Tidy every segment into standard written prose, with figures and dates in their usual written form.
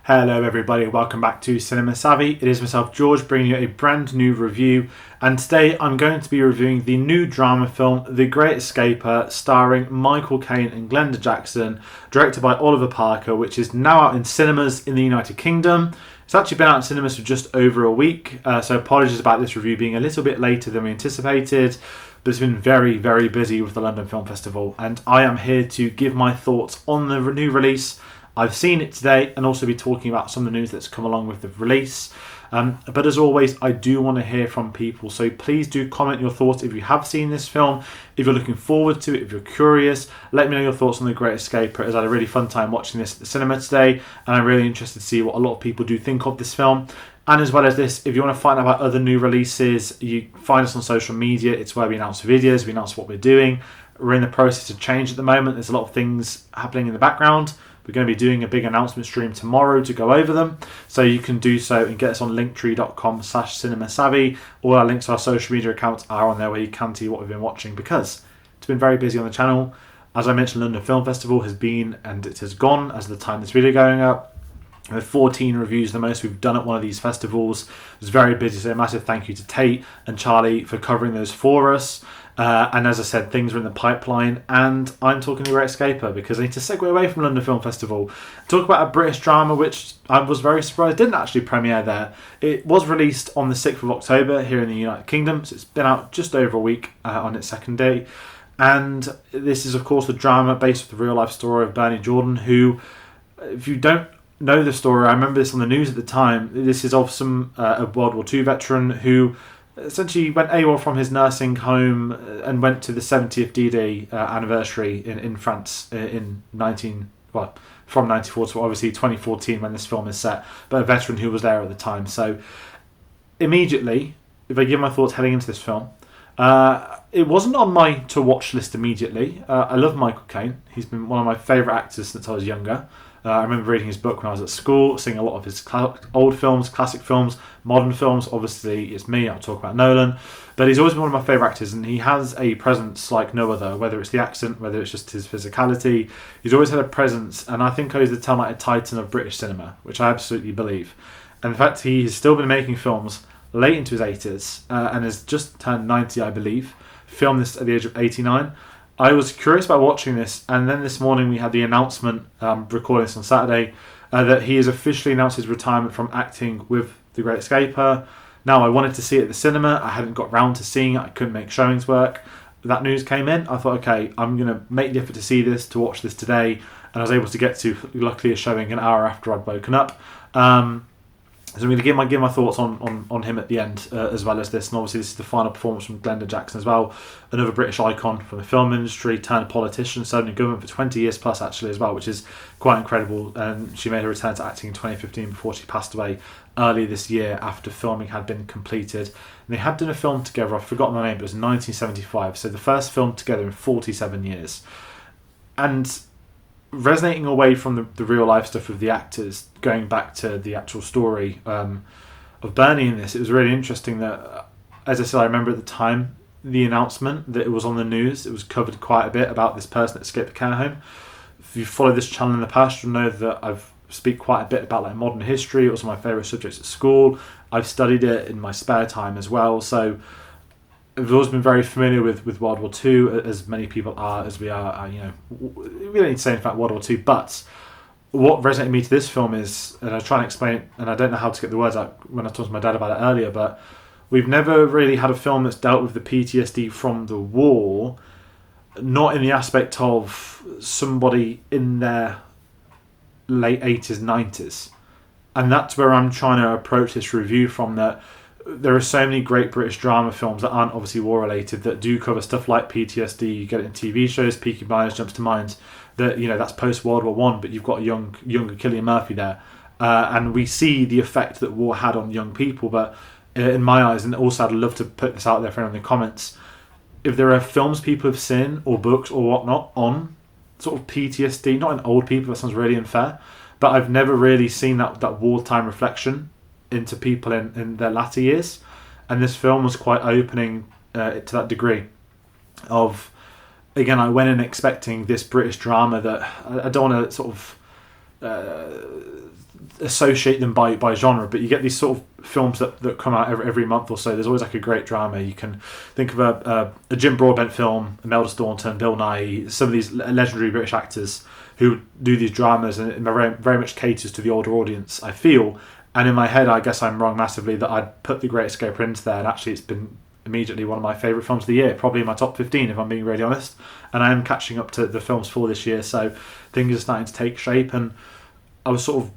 Hello everybody, welcome back to Cinema Savvy. It is myself George bringing you a brand new review, and today I'm going to be reviewing the new drama film The Great Escaper, starring Michael Caine and Glenda Jackson, directed by Oliver Parker, which is now out in cinemas in the United Kingdom. It's actually been out in cinemas for just over a week, so apologies about this review being a little bit later than we anticipated, but it's been very, very busy with the London Film Festival, and I am here to give my thoughts on the new release. I've seen it today and also be talking about some of the news that's come along with the release. But as always, I do want to hear from people. So please do comment your thoughts if you have seen this film, if you're looking forward to it, if you're curious. Let me know your thoughts on The Great Escaper, as I had a really fun time watching this at the cinema today. And I'm really interested to see what a lot of people do think of this film. And as well as this, if you want to find out about other new releases, you find us on social media. It's where we announce videos, we announce what we're doing. We're in the process of change at the moment. There's a lot of things happening in the background. We're going to be doing a big announcement stream tomorrow to go over them. So you can do so and get us on linktree.com/cinemasavvy. All our links to our social media accounts are on there where you can see what we've been watching, because it's been very busy on the channel. As I mentioned, London Film Festival has been and it has gone as of the time this video going up. We had 14 reviews, the most we've done at one of these festivals. It was very busy, so a massive thank you to Tate and Charlie for covering those for us. And as I said, things are in the pipeline, and I'm talking The Great Escaper because I need to segue away from London Film Festival. Talk about a British drama which I was very surprised didn't actually premiere there. It was released on the 6th of October here in the United Kingdom, so it's been out just over a week on its second day. And this is, of course, a drama based on the real-life story of Bernie Jordan, who, if you don't know the story, I remember this on the news at the time, this is of a World War II veteran who essentially went AWOL from his nursing home and went to the 70th D-Day anniversary in France from 94 to obviously 2014 when this film is set, but a veteran who was there at the time. So immediately, if I give my thoughts heading into this film, it wasn't on my to-watch list immediately. I love Michael Caine. He's been one of my favourite actors since I was younger. I remember reading his book when I was at school, seeing a lot of his old films, classic films, modern films. Obviously, it's me, I'll talk about Nolan. But he's always been one of my favourite actors, and he has a presence like no other, whether it's the accent, whether it's just his physicality. He's always had a presence, and I think he's the talented titan of British cinema, which I absolutely believe. And in fact, he has still been making films late into his 80s, and has just turned 90, I believe. Filmed this at the age of 89. I was curious about watching this, and then this morning we had the announcement, recording this on Saturday, that he has officially announced his retirement from acting with The Great Escaper. Now, I wanted to see it at the cinema. I hadn't got round to seeing it. I couldn't make showings work. That news came in. I thought, okay, I'm going to make the effort to see this, to watch this today, and I was able to get to, luckily, a showing an hour after I'd woken up. So I'm going to give my thoughts on him at the end, as well as this. And obviously this is the final performance from Glenda Jackson as well. Another British icon from the film industry, turned politician, served in government for 20 years plus actually as well, which is quite incredible. And she made her return to acting in 2015 before she passed away earlier this year after filming had been completed. And they had done a film together, I've forgotten the name, but it was 1975. So the first film together in 47 years. And resonating away from the real life stuff of the actors, going back to the actual story of Bernie in this, it was really interesting that, as I said, I remember at the time the announcement that it was on the news. It was covered quite a bit about this person that escaped the care home. If you follow this channel in the past, you'll know that I've speak quite a bit about like modern history. It was one of my favourite subjects at school. I've studied it in my spare time as well, so I've always been very familiar with World War II, as many people are, as we are. We don't need to say in fact World War II, but what resonated me to this film is, and I try and explain it, and I don't know how to get the words out when I talked to my dad about it earlier, but we've never really had a film that's dealt with the PTSD from the war, not in the aspect of somebody in their late 80s, 90s. And that's where I'm trying to approach this review from, that there are so many great British drama films that aren't obviously war related that do cover stuff like PTSD. You get it in TV shows. Peaky Blinders jumps to mind. That that's post World War One, but you've got a younger Cillian Murphy there, and we see the effect that war had on young people. But in my eyes, and also I'd love to put this out there for anyone in the comments, if there are films people have seen or books or whatnot on sort of PTSD, not in old people, that sounds really unfair, but I've never really seen that wartime reflection into people in their latter years, and this film was quite opening to that degree of, again, I went in expecting this British drama that I don't want to sort of associate them by genre, but you get these sort of films that come out every month or so. There's always like a great drama. You can think of a Jim Broadbent film, Imelda Staunton, Bill Nighy, some of these legendary British actors who do these dramas, and it very much caters to the older audience, I feel. And in my head, I guess I'm wrong massively that I'd put The Great Escaper into there, and actually it's been immediately one of my favourite films of the year, probably in my top 15 if I'm being really honest. And I am catching up to the films for this year, so things are starting to take shape, and I was sort of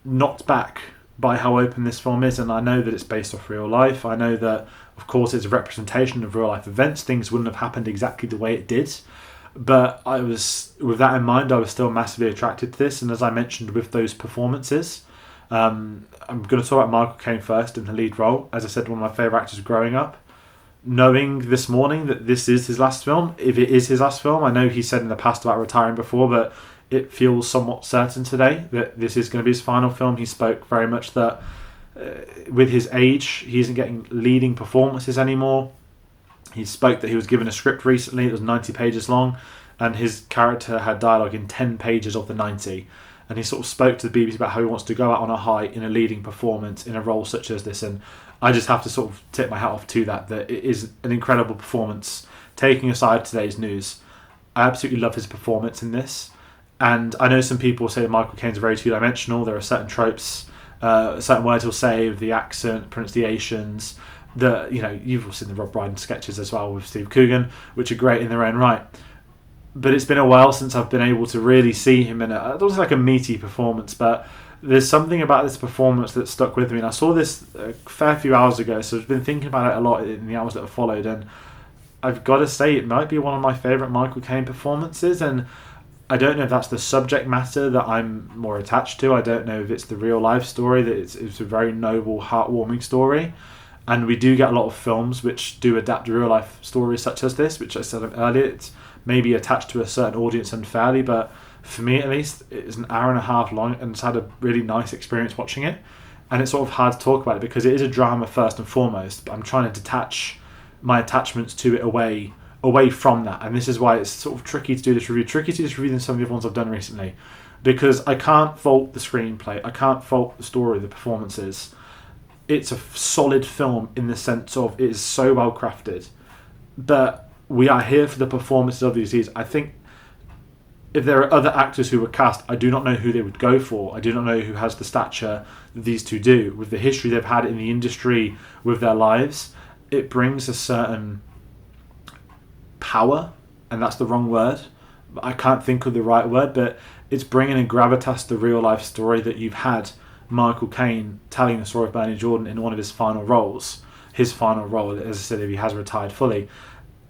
knocked back by how open this film is. And I know that it's based off real life. I know that, of course, it's a representation of real life events. Things wouldn't have happened exactly the way it did, but I was, with that in mind, I was still massively attracted to this. And as I mentioned, with those performances, I'm going to talk about Michael Caine first in the lead role. As I said, one of my favourite actors growing up. Knowing this morning that this is his last film, if it is his last film, I know he said in the past about retiring before, but it feels somewhat certain today that this is going to be his final film. He spoke very much that with his age, he isn't getting leading performances anymore. He spoke that he was given a script recently that was 90 pages long, and his character had dialogue in 10 pages of the 90. And he sort of spoke to the BBC about how he wants to go out on a high in a leading performance in a role such as this. And I just have to sort of tip my hat off to that it is an incredible performance. Taking aside today's news, I absolutely love his performance in this. And I know some people say that Michael Caine's very two-dimensional. There are certain tropes, certain words he'll say, the accent, pronunciations, you've seen the Rob Brydon sketches as well with Steve Coogan, which are great in their own right. But it's been a while since I've been able to really see him in it was like a meaty performance, but there's something about this performance that stuck with me. And I saw this a fair few hours ago, so I've been thinking about it a lot in the hours that have followed. And I've got to say, it might be one of my favourite Michael Caine performances. And I don't know if that's the subject matter that I'm more attached to. I don't know if it's the real life story, that it's a very noble, heartwarming story. And we do get a lot of films which do adapt to real life stories such as this, which I said earlier, it's maybe attached to a certain audience unfairly, but for me at least, it's an hour and a half long, and it's had a really nice experience watching it. And it's sort of hard to talk about it because it is a drama first and foremost, but I'm trying to detach my attachments to it away from that. And this is why it's sort of tricky to do this review than some of the other ones I've done recently, because I can't fault the screenplay, I can't fault the story, the performances. It's a solid film in the sense of it is so well crafted, but we are here for the performances of these years. I think if there are other actors who were cast, I do not know who they would go for. I do not know who has the stature that these two do. With the history they've had in the industry, with their lives, it brings a certain power, and that's the wrong word. I can't think of the right word, but it's bringing a gravitas to the real life story that you've had Michael Caine telling the story of Bernie Jordan in one of his final roles. His final role, as I said, if he has retired fully.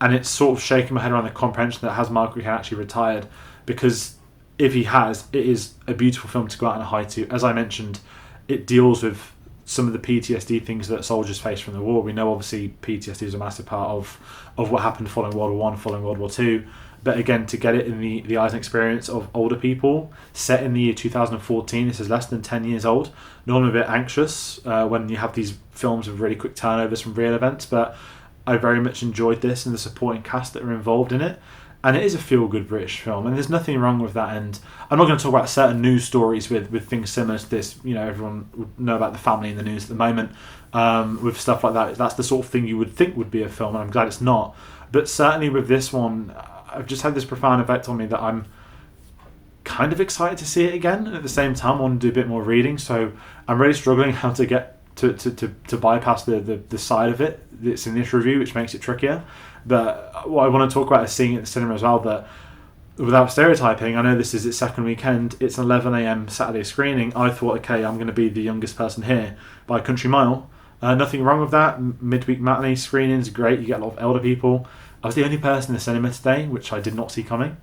And it's sort of shaking my head around the comprehension that has Michael Caine actually retired, because if he has, it is a beautiful film to go out on a high to. As I mentioned, it deals with some of the PTSD things that soldiers face from the war. We know obviously PTSD is a massive part of what happened following World War I, following World War II. But again, to get it in the eyes and experience of older people, set in the year 2014, this is less than 10 years old. Normally a bit anxious when you have these films with really quick turnovers from real events, but I very much enjoyed this and the supporting cast that are involved in it. And it is a feel-good British film, and there's nothing wrong with that. And I'm not going to talk about certain news stories with things similar to this. You know, everyone would know about the family in the news at the moment with stuff like that. That's the sort of thing you would think would be a film, and I'm glad it's not. But certainly with this one, I've just had this profound effect on me that I'm kind of excited to see it again. And at the same time, I want to do a bit more reading, so I'm really struggling how to get to bypass the side of it that's in this review, which makes it trickier. But what I want to talk about is seeing it at the cinema as well, that without stereotyping, I know this is its second weekend, it's an 11 a.m. Saturday screening. I thought, okay, I'm going to be the youngest person here by a country mile. Nothing wrong with that. Midweek matinee screenings, great, you get a lot of elder people. I was the only person in the cinema today, which I did not see coming.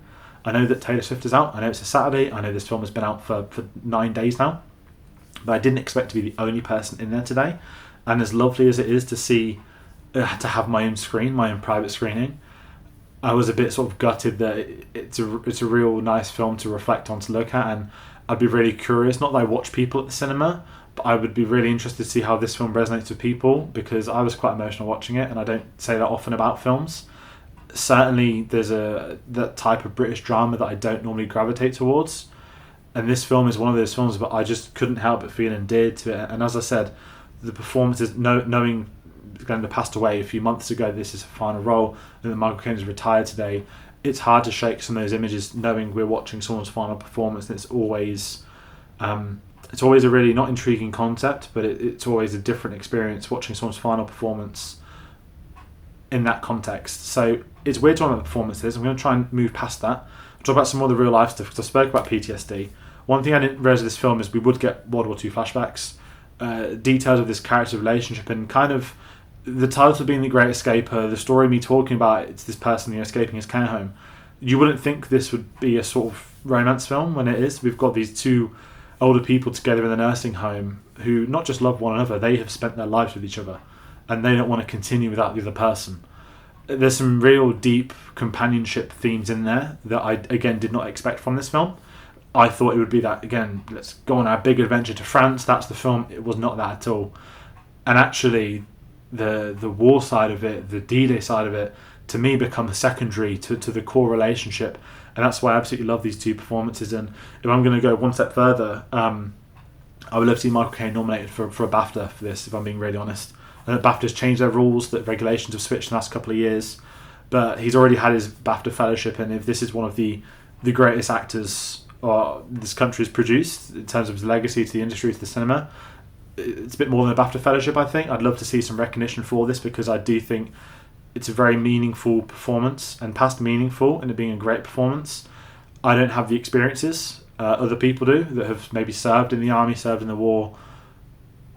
I know that Taylor Swift is out, I know it's a Saturday, I know this film has been out for 9 days now, but I didn't expect to be the only person in there today. And as lovely as it is to see, to have my own screen, my own private screening, I was a bit sort of gutted that it's a real nice film to reflect on, to look at, and I'd be really curious, not that I watch people at the cinema, but I would be really interested to see how this film resonates with people, because I was quite emotional watching it, and I don't say that often about films. Certainly there's that type of British drama that I don't normally gravitate towards, And this film is one of those films, but I just couldn't help but feel endeared to it. And as I said, the performances, knowing Glenda passed away a few months ago, this is a final role, and that Michael Caine is retired today, it's hard to shake some of those images knowing we're watching someone's final performance. And it's always a really not intriguing concept, but it's always a different experience watching someone's final performance in that context. So it's weird talking about performances. I'm going to try and move past that. Talk about some more of the real life stuff, because I spoke about PTSD. One thing I didn't realise of this film is we would get World War II flashbacks, details of this character's relationship, and kind of the title being The Great Escaper, the story me talking about it's this person escaping his care home. You wouldn't think this would be a sort of romance film when it is. We've got these two older people together in the nursing home who not just love one another, they have spent their lives with each other, and they don't want to continue without the other person. There's some real deep companionship themes in there that I, again, did not expect from this film. I thought it would be that, again, let's go on our big adventure to France, that's the film. It was not that at all. And actually, the war side of it, the D-Day side of it, to me becomes secondary to the core relationship. And that's why I absolutely love these two performances. And if I'm going to go one step further, I would love to see Michael Caine nominated for a BAFTA for this, if I'm being really honest. And that BAFTA's changed their rules, that regulations have switched in the last couple of years. But he's already had his BAFTA fellowship, and if this is one of the greatest actors this country has produced in terms of his legacy to the industry, to the cinema, it's a bit more than a BAFTA fellowship, I think. I'd love to see some recognition for this, because I do think it's a very meaningful performance, and past meaningful in it being a great performance. I don't have the experiences other people do that have maybe served in the army, served in the war,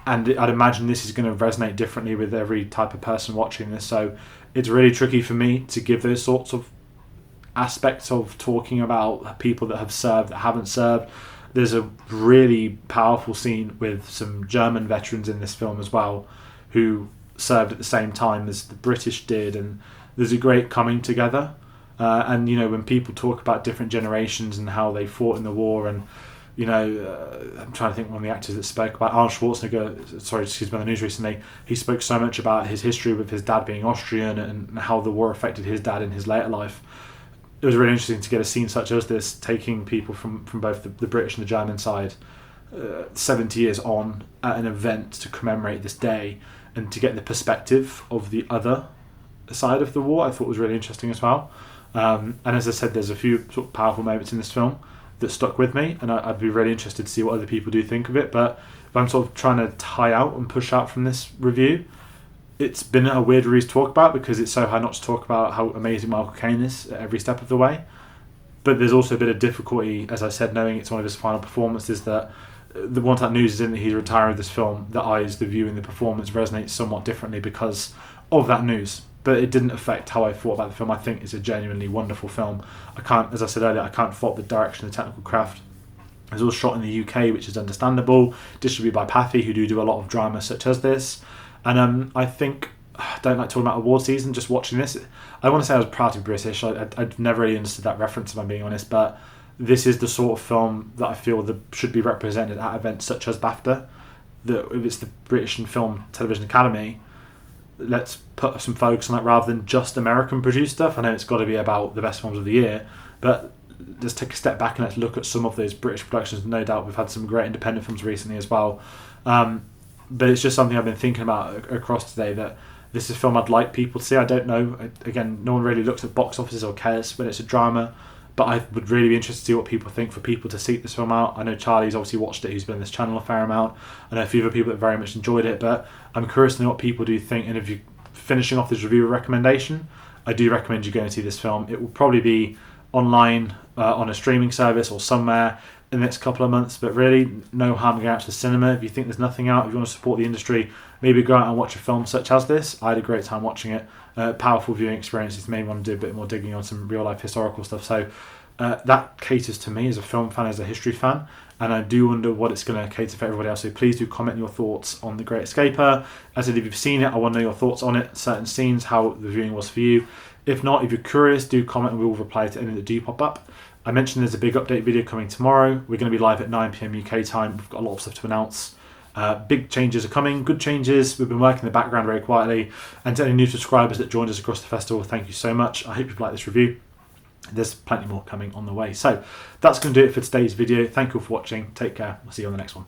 and I'd imagine this is going to resonate differently with every type of person watching this. So it's really tricky for me to give those sorts of aspects of talking about people that have served, that haven't served. There's a really powerful scene with some German veterans in this film as well, who served at the same time as the British did, and there's a great coming together. And when people talk about different generations and how they fought in the war, and I'm trying to think, one of the actors that spoke about Arnold Schwarzenegger, on the news recently, he spoke so much about his history with his dad being Austrian and how the war affected his dad in his later life. It was really interesting to get a scene such as this, taking people from both the British and the German side 70 years on at an event to commemorate this day, and to get the perspective of the other side of the war, I thought was really interesting as well. And as I said, there's a few sort of powerful moments in this film that stuck with me, and I'd be really interested to see what other people do think of it. But if I'm sort of trying to tie out and push out from this review, it's been a weird review to talk about, because it's so hard not to talk about how amazing Michael Caine is at every step of the way. But there's also a bit of difficulty, as I said, knowing it's one of his final performances, that the once that news is in that he's retiring this film, the eyes, the view, and the performance resonates somewhat differently because of that news. But it didn't affect how I thought about the film. I think it's a genuinely wonderful film. As I said earlier, I can't fault the direction, the technical craft. It was all shot in the UK, which is understandable. Distributed by Pathy, who do a lot of drama such as this. And I think, I don't like talking about award season, just watching this. I want to say I was proud to be British. I'd never really understood that reference, if I'm being honest. But this is the sort of film that I feel that should be represented at events such as BAFTA. That if it's the British Film Television Academy, let's put some focus on that rather than just American produced stuff. I know it's got to be about the best films of the year, but let's take a step back and let's look at some of those British productions. No doubt we've had some great independent films recently as well. But it's just something I've been thinking about across today, that this is a film I'd like people to see. I don't know. Again, no one really looks at box offices or cares when it's a drama, but I would really be interested to see what people think, for people to seek this film out. I know Charlie's obviously watched it. He's been on this channel a fair amount. I know a few other people that very much enjoyed it, but I'm curious to know what people do think. And if you're finishing off this review recommendation, I do recommend you going to see this film. It will probably be online on a streaming service or somewhere in the next couple of months, but really no harm going out to the cinema. If you think there's nothing out, if you want to support the industry, maybe go out and watch a film such as this. I had a great time watching it. Powerful viewing experiences. Made me want to do a bit more digging on some real life historical stuff. So that caters to me as a film fan, as a history fan, and I do wonder what it's going to cater for everybody else. So please do comment your thoughts on The Great Escaper. As I said, if you've seen it, I want to know your thoughts on it, certain scenes, how the viewing was for you. If not, if you're curious, do comment and we will reply to any that do pop up. I mentioned there's a big update video coming tomorrow. We're going to be live at 9 PM UK time. We've got a lot of stuff to announce. Big changes are coming, good changes. We've been working in the background very quietly. And to any new subscribers that joined us across the festival, thank you so much. I hope you've liked this review. there's plenty more coming on the way. So that's going to do it for today's video. Thank you all for watching. Take care. We'll see you on the next one.